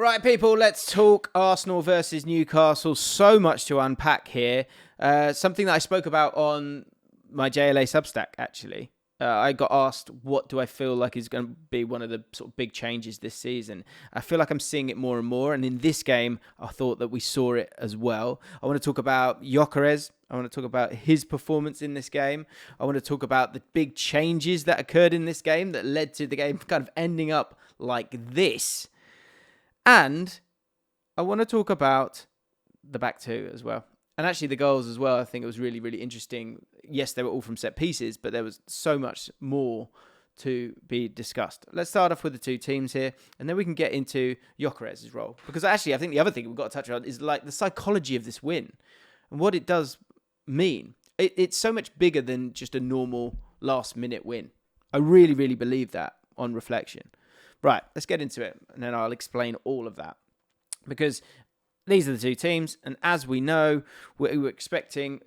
Right, people, let's talk Arsenal versus Newcastle. So much to unpack here. Something that I spoke about on my JLA Substack, actually. I got asked, what do I feel like is going to be one of the sort of big changes this season? I feel like I'm seeing it more and more. And in this game, I thought that we saw it as well. I want to talk about Gyökeres. I want to talk about his performance in this game. I want to talk about the big changes that occurred in this game that led to the game kind of ending up like this. And I want to talk about the back two as well. And actually the goals as well. I think it was really, really interesting. Yes, they were all from set pieces, but there was so much more to be discussed. Let's start off with the two teams here, and then we can get into Gyökeres' role. Because actually, I think the other thing we've got to touch on is like the psychology of this win and what it does mean. It's so much bigger than just a normal last-minute win. I really, really believe that on reflection. Right, let's get into it, and then I'll explain all of that. Because these are the two teams, and as we know, we were expecting,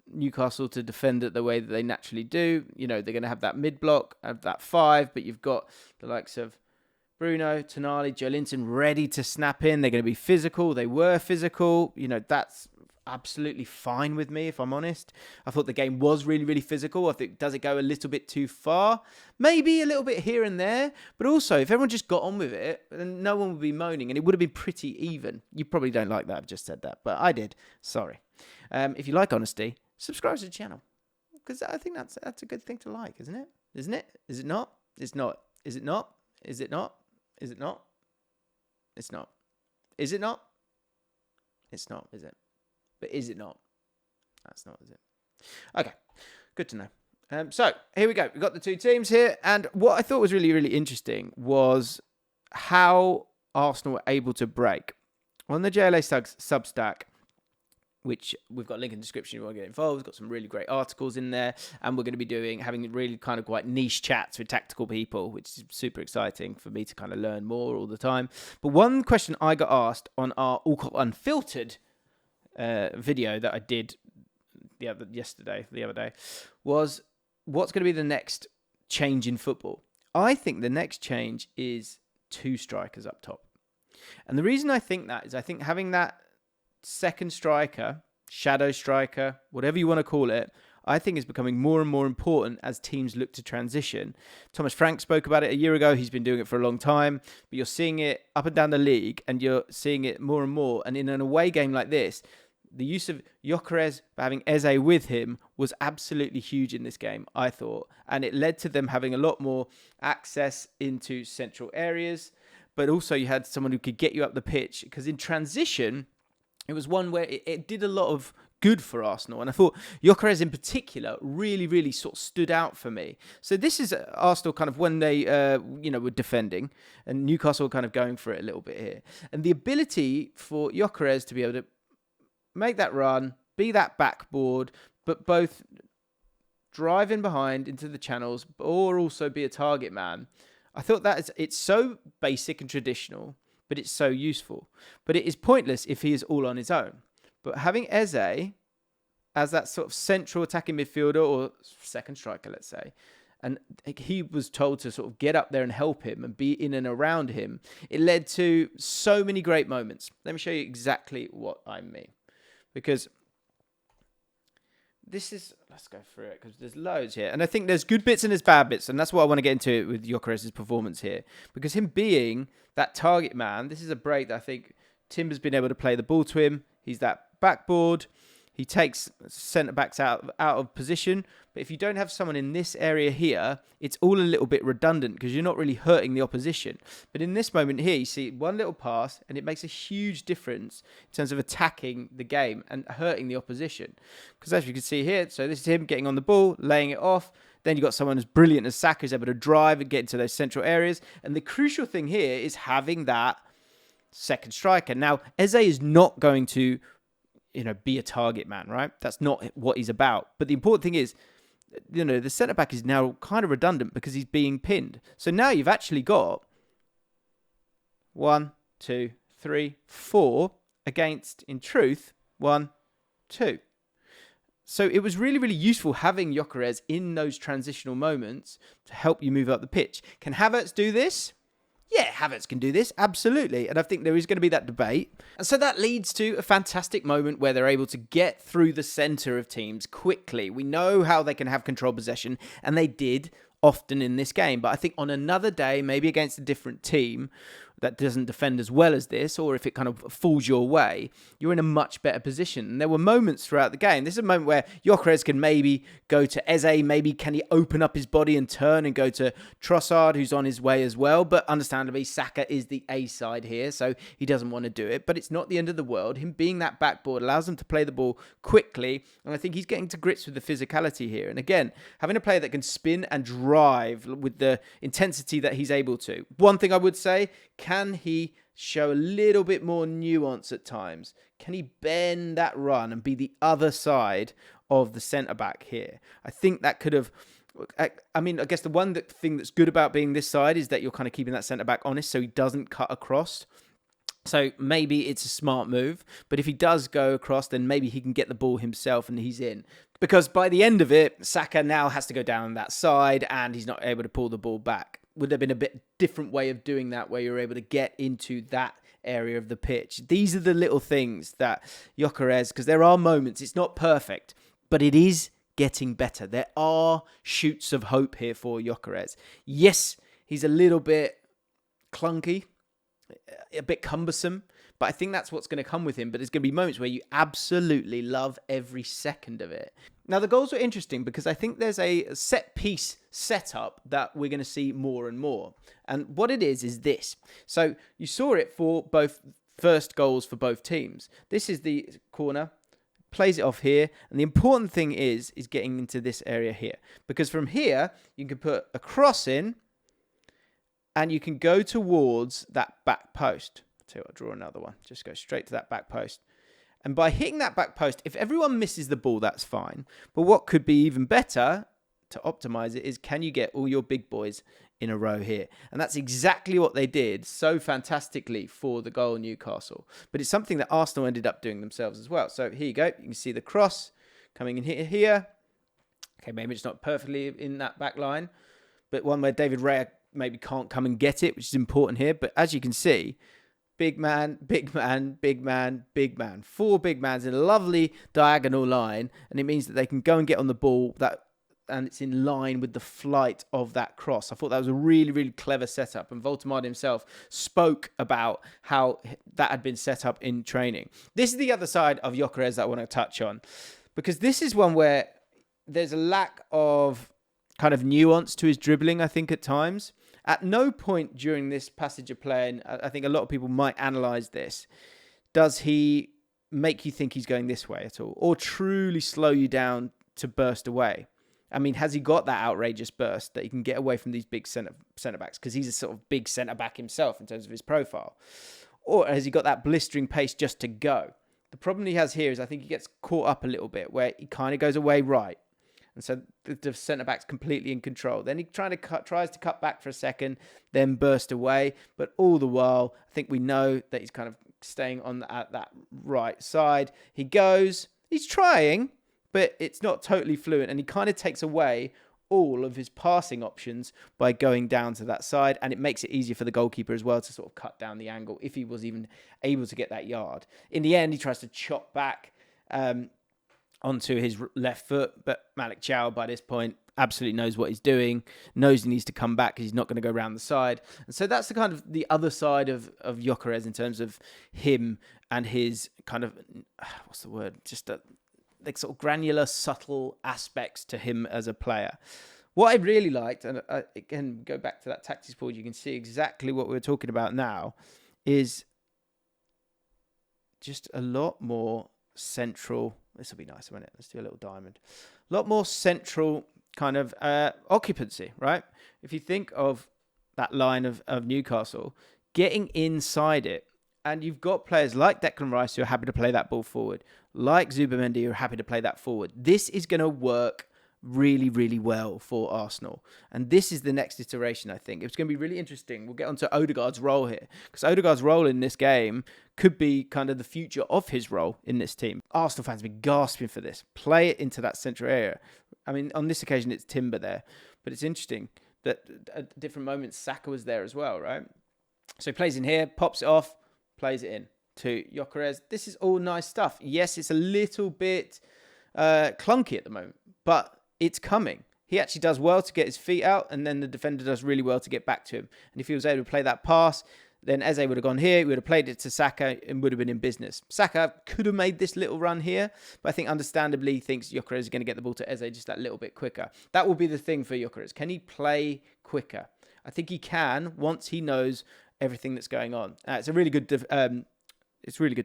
Newcastle to defend it the way that they naturally do. They're going to have that mid-block, have that five, but you've got the likes of Bruno, Tonali, Joelinton ready to snap in. They're going to be physical. They were physical. That's absolutely fine with me, if I'm honest. I thought the game was really, really physical. I think, does it go a little bit too far? Maybe a little bit here and there. But also, if everyone just got on with it, then no one would be moaning, and it would have been pretty even. You probably don't like that. I've just said that, but I did. Sorry. If you like honesty, subscribe to the channel, because I think that's a good thing to like, isn't it? Isn't it? Is it not? It's not. Is it not? Is it not? Is it not? It's not. Is it not? It's not, is it? But is it not? That's not, is it? Okay, good to know. So here we go. We've got the two teams here. And what I thought was really, really interesting was how Arsenal were able to break. On the JLA Substack, which we've got a link in the description if you want to get involved. We've got some really great articles in there. And we're going to be having really kind of quite niche chats with tactical people, which is super exciting for me to kind of learn more all the time. But one question I got asked on our Allcott Unfiltered video that I did the other day was, what's going to be the next change in football? I think the next change is two strikers up top. And the reason I think that is I think having that second striker, shadow striker, whatever you want to call it, I think is becoming more and more important as teams look to transition. Thomas Frank spoke about it a year ago. He's been doing it for a long time, but you're seeing it up and down the league, and you're seeing it more and more. And in an away game like this, the use of Gyökeres, having Eze with him, was absolutely huge in this game, I thought. And it led to them having a lot more access into central areas. But also you had someone who could get you up the pitch. Because in transition, it was one where it did a lot of good for Arsenal. And I thought Gyökeres in particular really, really sort of stood out for me. So this is Arsenal kind of when they, were defending. And Newcastle were kind of going for it a little bit here. And the ability for Gyökeres to be able to make that run, be that backboard, but both drive in behind into the channels, or also be a target man. I thought it's so basic and traditional, but it's so useful. But it is pointless if he is all on his own. But having Eze as that sort of central attacking midfielder or second striker, let's say, and he was told to sort of get up there and help him and be in and around him, it led to so many great moments. Let me show you exactly what I mean. Because let's go through it, because there's loads here. And I think there's good bits and there's bad bits. And that's what I want to get into with Gyökeres' performance here. Because him being that target man, this is a break that I think Timber's been able to play the ball to him. He's that backboard. He takes centre-backs out of position. But if you don't have someone in this area here, it's all a little bit redundant because you're not really hurting the opposition. But in this moment here, you see one little pass, and it makes a huge difference in terms of attacking the game and hurting the opposition. Because as you can see here, so this is him getting on the ball, laying it off. Then you've got someone as brilliant as Saka who's able to drive and get into those central areas. And the crucial thing here is having that second striker. Now, Eze is not going to be a target man, right? That's not what he's about. But the important thing is, the centre-back is now kind of redundant because he's being pinned. So now you've actually got 1, 2, 3, 4 against, in truth, 1, 2. So it was really, really useful having Gyökeres in those transitional moments to help you move up the pitch. Can Havertz do this? Yeah, Havertz can do this, absolutely. And I think there is going to be that debate. And so that leads to a fantastic moment where they're able to get through the centre of teams quickly. We know how they can have control possession, and they did often in this game. But I think on another day, maybe against a different team that doesn't defend as well as this, or if it kind of falls your way, you're in a much better position. And there were moments throughout the game. This is a moment where Gyökeres can maybe go to Eze, maybe can he open up his body and turn and go to Trossard, who's on his way as well. But understandably, Saka is the A side here, so he doesn't want to do it. But it's not the end of the world. Him being that backboard allows him to play the ball quickly, and I think he's getting to grips with the physicality here. And again, having a player that can spin and drive with the intensity that he's able to. One thing I would say, can he show a little bit more nuance at times? Can he bend that run and be the other side of the centre-back here? I think that could have... I mean, I guess the one thing that's good about being this side is that you're kind of keeping that centre-back honest so he doesn't cut across. So maybe it's a smart move. But if he does go across, then maybe he can get the ball himself and he's in. Because by the end of it, Saka now has to go down that side and he's not able to pull the ball back. Would there have been a bit different way of doing that where you're able to get into that area of the pitch? These are the little things that Gyökeres, because there are moments, it's not perfect, but it is getting better. There are shoots of hope here for Gyökeres. Yes, he's a little bit clunky, a bit cumbersome, but I think that's what's going to come with him. But there's going to be moments where you absolutely love every second of it. Now, the goals were interesting because I think there's a set piece setup that we're going to see more and more. And what it is this. So you saw it for both first goals for both teams. This is the corner, plays it off here. And the important thing is getting into this area here. Because from here, you can put a cross in and you can go towards that back post. I'll tell you what, I'll draw another one. Just go straight to that back post. And by hitting that back post, if everyone misses the ball, that's fine. But what could be even better to optimize it is, can you get all your big boys in a row here? And that's exactly what they did so fantastically for the goal Newcastle. But it's something that Arsenal ended up doing themselves as well. So here you go. You can see the cross coming in here. Okay, maybe it's not perfectly in that back line, but one where David Raya maybe can't come and get it, which is important here. But as you can see, big man, big man, big man, big man. 4 big mans in a lovely diagonal line. And it means that they can go and get on the ball and it's in line with the flight of that cross. I thought that was a really, really clever setup. And Voltemade himself spoke about how that had been set up in training. This is the other side of Gyökeres that I want to touch on. Because this is one where there's a lack of kind of nuance to his dribbling, I think, at times. At no point during this passage of play, and I think a lot of people might analyse this, does he make you think he's going this way at all, or truly slow you down to burst away. I mean, has he got that outrageous burst that he can get away from these big centre-backs? Because he's a sort of big centre-back himself in terms of his profile. Or has he got that blistering pace just to go? The problem he has here is I think he gets caught up a little bit where he kind of goes away right. And so the centre-back's completely in control. Then he tries to cut back for a second, then burst away. But all the while, I think we know that he's kind of staying on that right side. He goes, he's trying, but it's not totally fluent. And he kind of takes away all of his passing options by going down to that side. And it makes it easier for the goalkeeper as well to sort of cut down the angle if he was even able to get that yard. In the end, he tries to chop back onto his left foot, but Malik Chow by this point absolutely knows what he's doing, knows he needs to come back because he's not going to go around the side. And so that's the kind of the other side of Gyökeres in terms of him and his kind of, what's the word, just the sort of granular, subtle aspects to him as a player. What I really liked, and I can go back to that tactics board, you can see exactly what we're talking about now, is just a lot more central. This will be nice, won't it? Let's do a little diamond. A lot more central kind of occupancy, right? If you think of that line of Newcastle, getting inside it, and you've got players like Declan Rice who are happy to play that ball forward, like Zubimendi who are happy to play that forward. This is going to work really, really well for Arsenal. And this is the next iteration, I think. It's going to be really interesting. We'll get onto Odegaard's role here, because Odegaard's role in this game could be kind of the future of his role in this team. Arsenal fans have been gasping for this. Play it into that central area. I mean, on this occasion, it's Timber there. But it's interesting that at different moments, Saka was there as well, right? So he plays in here, pops it off, plays it in to Gyökeres. This is all nice stuff. Yes, it's a little bit clunky at the moment, but it's coming. He actually does well to get his feet out, and then the defender does really well to get back to him. And if he was able to play that pass, then Eze would have gone here. He would have played it to Saka and would have been in business. Saka could have made this little run here, but I think understandably thinks Gyökeres is going to get the ball to Eze just that little bit quicker. That will be the thing for Gyökeres. Can he play quicker? I think he can once he knows everything that's going on. It's a really good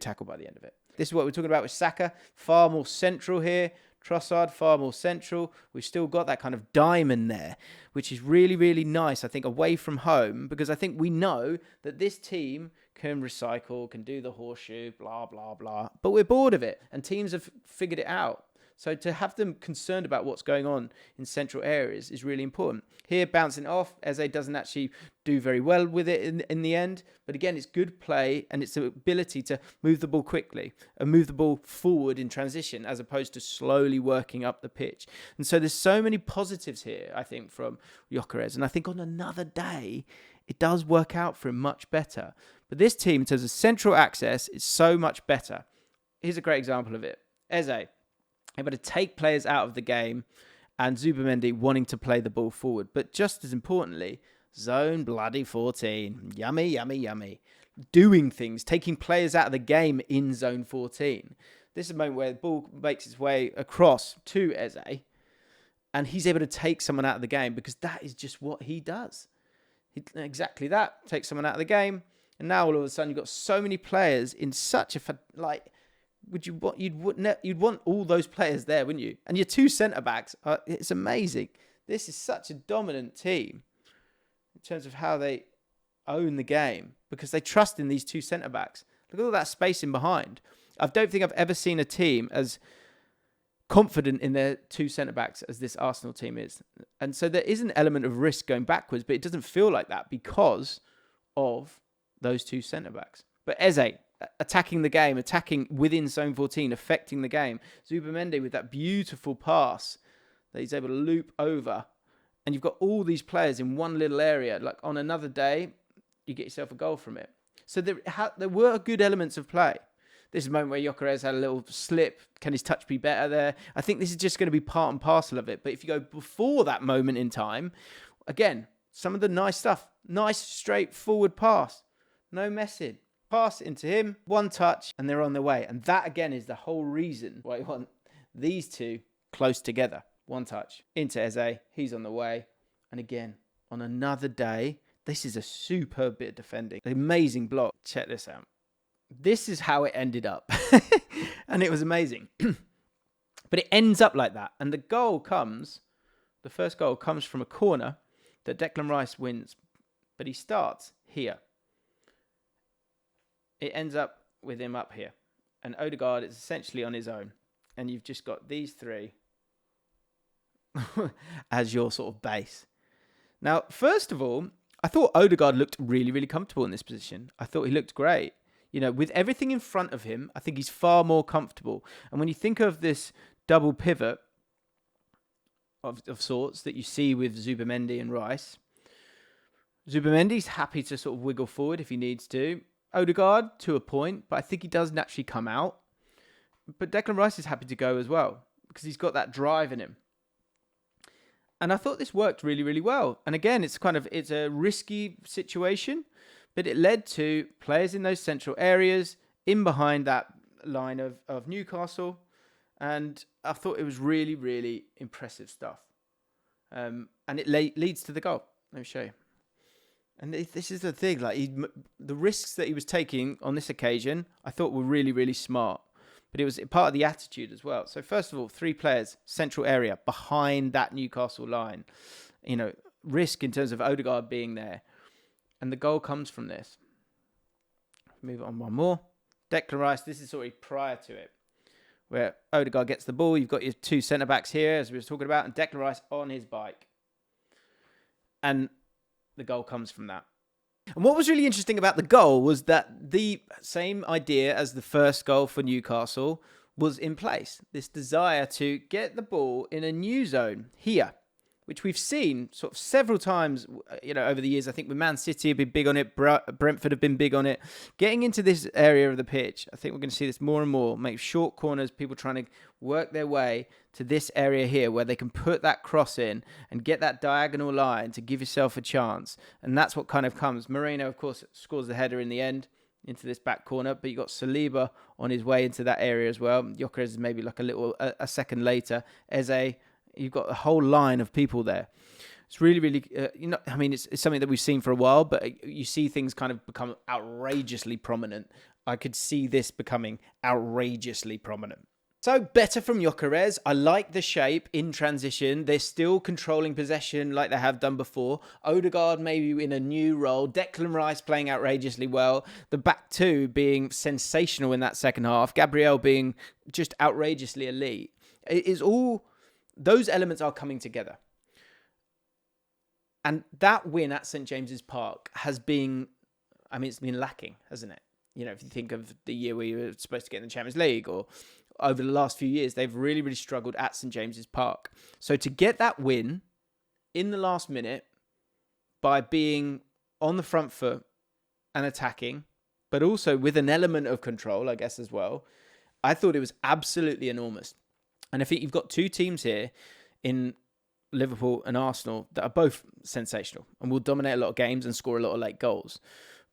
tackle by the end of it. This is what we're talking about with Saka. Far more central here. Trossard, far more central. We've still got that kind of diamond there, which is really, really nice, I think, away from home, because I think we know that this team can recycle, can do the horseshoe, blah, blah, blah. But we're bored of it, and teams have figured it out. So to have them concerned about what's going on in central areas is really important. Here, bouncing off, Eze doesn't actually do very well with it in the end. But again, it's good play, and it's the ability to move the ball quickly and move the ball forward in transition as opposed to slowly working up the pitch. And so there's so many positives here, I think, from Gyökeres. And I think on another day, it does work out for him much better. But this team, in terms of central access, is so much better. Here's a great example of it. Eze able to take players out of the game, and Zubimendi wanting to play the ball forward. But just as importantly, zone bloody 14. Yummy, yummy, yummy. Doing things, taking players out of the game in zone 14. This is a moment where the ball makes its way across to Eze, and he's able to take someone out of the game because that is just what he does. Exactly that. Takes someone out of the game, and now all of a sudden you've got so many players in such a... You'd want all those players there, wouldn't you? And your two centre-backs, it's amazing. This is such a dominant team in terms of how they own the game because they trust in these two centre-backs. Look at all that space in behind. I don't think I've ever seen a team as confident in their two centre-backs as this Arsenal team is. And so there is an element of risk going backwards, but it doesn't feel like that because of those two centre-backs. But Eze, attacking the game, attacking within zone 14, affecting the game. Zubimendi with that beautiful pass that he's able to loop over. And you've got all these players in one little area. Like on another day, you get yourself a goal from it. So there were good elements of play. This is a moment where Gyökeres had a little slip. Can his touch be better there? I think this is just going to be part and parcel of it. But if you go before that moment in time, again, some of the nice stuff. Nice, straightforward pass. No messing. Pass into him, one touch, and they're on their way. And that, again, is the whole reason why you want these two close together. One touch into Eze. He's on the way. And again, on another day, this is a superb bit of defending. An amazing block. Check this out. This is how it ended up. And it was amazing. But it ends up like that. And the first goal comes from a corner that Declan Rice wins. But he starts here. It ends up with him up here. And Odegaard is essentially on his own. And you've just got these three as your sort of base. Now, first of all, I thought Odegaard looked really, really comfortable in this position. I thought he looked great. You know, with everything in front of him, I think he's far more comfortable. And when you think of this double pivot of sorts that you see with Zubimendi and Rice, Zubimendi's happy to sort of wiggle forward if he needs to. Odegaard, to a point, but I think he does naturally come out. But Declan Rice is happy to go as well because he's got that drive in him. And I thought this worked really, really well. And again, it's a risky situation, but it led to players in those central areas in behind that line of Newcastle. And I thought it was really, really impressive stuff. And it leads to the goal. Let me show you. And this is the thing, the risks that he was taking on this occasion, I thought were really, really smart. But it was part of the attitude as well. So first of all, 3 players, central area, behind that Newcastle line. You know, risk in terms of Odegaard being there. And the goal comes from this. Move on one more. Declan Rice, this is sort of prior to it. Where Odegaard gets the ball, you've got your 2 centre-backs here, as we were talking about, and Declan Rice on his bike. And the goal comes from that. And what was really interesting about the goal was that the same idea as the first goal for Newcastle was in place. This desire to get the ball in a new zone here, which we've seen sort of several times, over the years. I think with Man City have been big on it, Brentford have been big on it. Getting into this area of the pitch, I think we're going to see this more and more. Make short corners, people trying to work their way to this area here where they can put that cross in and get that diagonal line to give yourself a chance. And that's what kind of comes. Moreno, of course, scores the header in the end into this back corner, but you got Saliba on his way into that area as well. Gyökeres is maybe like a second later. Eze, you've got a whole line of people there. It's really, really, it's something that we've seen for a while, but you see things kind of become outrageously prominent. I could see this becoming outrageously prominent. So better from Gyökeres. I like the shape in transition. They're still controlling possession like they have done before. Odegaard maybe in a new role. Declan Rice playing outrageously well. The back two being sensational in that second half. Gabriel being just outrageously elite. It is all, those elements are coming together. And that win at St. James's Park has been, it's been lacking, hasn't it? If you think of the year where you were supposed to get in the Champions League, or over the last few years, they've really, really struggled at St. James's Park. So to get that win in the last minute by being on the front foot and attacking, but also with an element of control, I guess, as well, I thought it was absolutely enormous. And I think you've got two teams here in Liverpool and Arsenal that are both sensational and will dominate a lot of games and score a lot of late goals.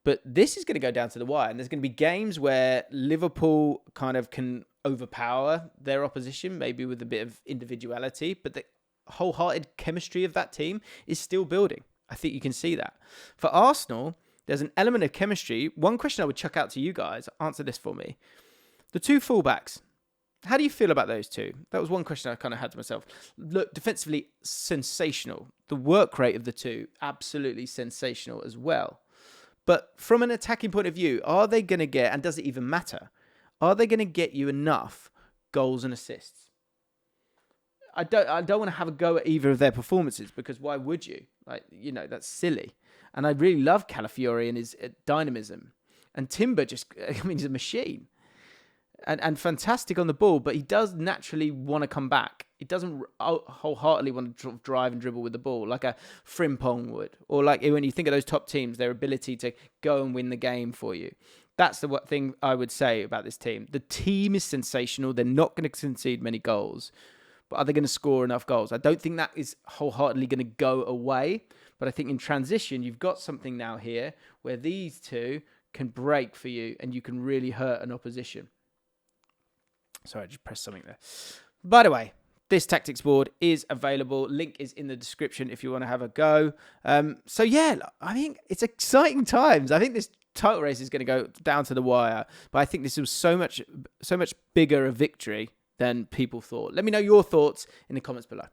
But this is going to go down to the wire, and there's going to be games where Liverpool kind of can overpower their opposition, maybe with a bit of individuality, but the wholehearted chemistry of that team is still building. I think you can see that. For Arsenal, there's an element of chemistry. One question I would chuck out to you guys, answer this for me. The two fullbacks, how do you feel about those two? That was one question I kind of had to myself. Look, defensively, sensational. The work rate of the two, absolutely sensational as well. But from an attacking point of view, are they going to get, and does it even matter, are they going to get you enough goals and assists? I don't want to have a go at either of their performances, because why would you? That's silly. And I really love Calafiori and his dynamism. And Timber he's a machine. And fantastic on the ball, but he does naturally want to come back. He doesn't wholeheartedly want to drive and dribble with the ball like a Frimpong would. Or like when you think of those top teams, their ability to go and win the game for you. That's the thing I would say about this team. The team is sensational. They're not going to concede many goals. But are they going to score enough goals? I don't think that is wholeheartedly going to go away. But I think in transition, you've got something now here where these two can break for you and you can really hurt an opposition. Sorry, I just pressed something there. By the way, this tactics board is available. Link is in the description if you want to have a go. So yeah, I think it's exciting times. I think this title race is going to go down to the wire. But I think this was so much bigger a victory than people thought. Let me know your thoughts in the comments below.